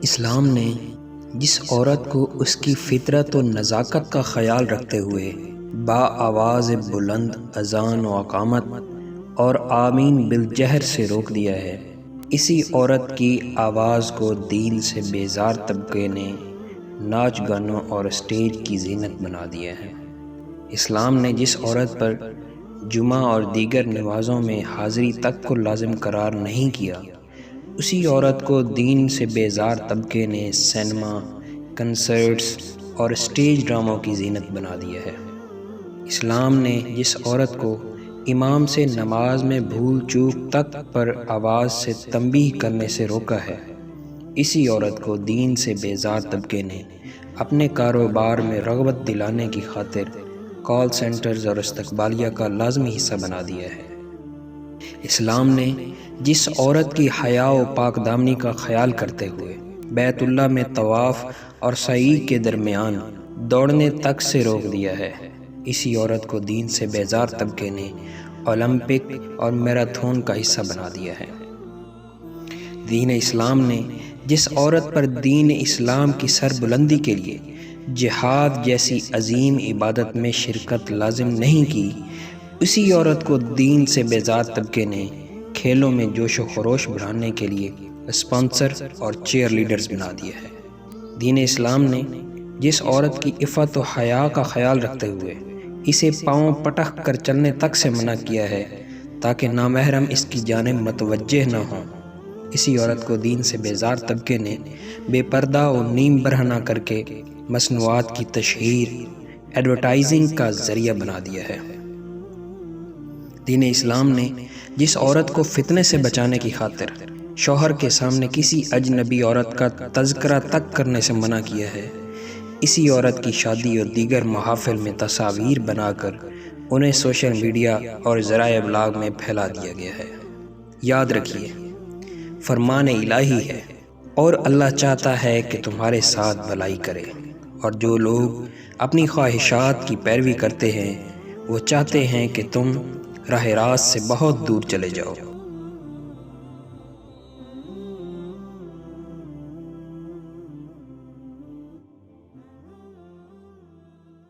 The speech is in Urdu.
اسلام نے جس عورت کو اس کی فطرت و نزاکت کا خیال رکھتے ہوئے با آواز بلند اذان و اقامت اور آمین بالجہر سے روک دیا ہے، اسی عورت کی آواز کو دین سے بیزار طبقے نے ناچ گانوں اور اسٹیج کی زینت بنا دیا ہے۔ اسلام نے جس عورت پر جمعہ اور دیگر نمازوں میں حاضری تک کو لازم قرار نہیں کیا، اسی عورت کو دین سے بیزار طبقے نے سینما، کنسرٹس اور اسٹیج ڈراموں کی زینت بنا دیا ہے۔ اسلام نے جس عورت کو امام سے نماز میں بھول چوک تک پر آواز سے تنبیہ کرنے سے روکا ہے، اسی عورت کو دین سے بیزار طبقے نے اپنے کاروبار میں رغبت دلانے کی خاطر کال سینٹرز اور استقبالیہ کا لازمی حصہ بنا دیا ہے۔ اسلام نے جس عورت کی حیا و پاک دامنی کا خیال کرتے ہوئے بیت اللہ میں طواف اور سعی کے درمیان دوڑنے تک سے روک دیا ہے، اسی عورت کو دین سے بیزار طبقے نے اولمپک اور میراتھن کا حصہ بنا دیا ہے۔ دین اسلام نے جس عورت پر دین اسلام کی سربلندی کے لیے جہاد جیسی عظیم عبادت میں شرکت لازم نہیں کی، اسی عورت کو دین سے بیزار طبقے نے کھیلوں میں جوش و خروش بڑھانے کے لیے اسپانسر اور چیئر لیڈرز بنا دیا ہے۔ دین اسلام نے جس عورت کی عفت و حیا کا خیال رکھتے ہوئے اسے پاؤں پٹک کر چلنے تک سے منع کیا ہے تاکہ نامحرم اس کی جانب متوجہ نہ ہوں، اسی عورت کو دین سے بیزار طبقے نے بے پردہ و نیم برہنہ کر کے مصنوعات کی تشہیر، ایڈورٹائزنگ کا ذریعہ بنا دیا ہے۔ دین اسلام نے جس عورت کو فتنے سے بچانے کی خاطر شوہر کے سامنے کسی اجنبی عورت کا تذکرہ تک کرنے سے منع کیا ہے، اسی عورت کی شادی اور دیگر محافل میں تصاویر بنا کر انہیں سوشل میڈیا اور ذرائع ابلاغ میں پھیلا دیا گیا ہے۔ یاد رکھیے، فرمان الہی ہے اور اللہ چاہتا ہے کہ تمہارے ساتھ بھلائی کرے، اور جو لوگ اپنی خواہشات کی پیروی کرتے ہیں وہ چاہتے ہیں کہ تم راہ راست سے بہت دور چلے جاؤ۔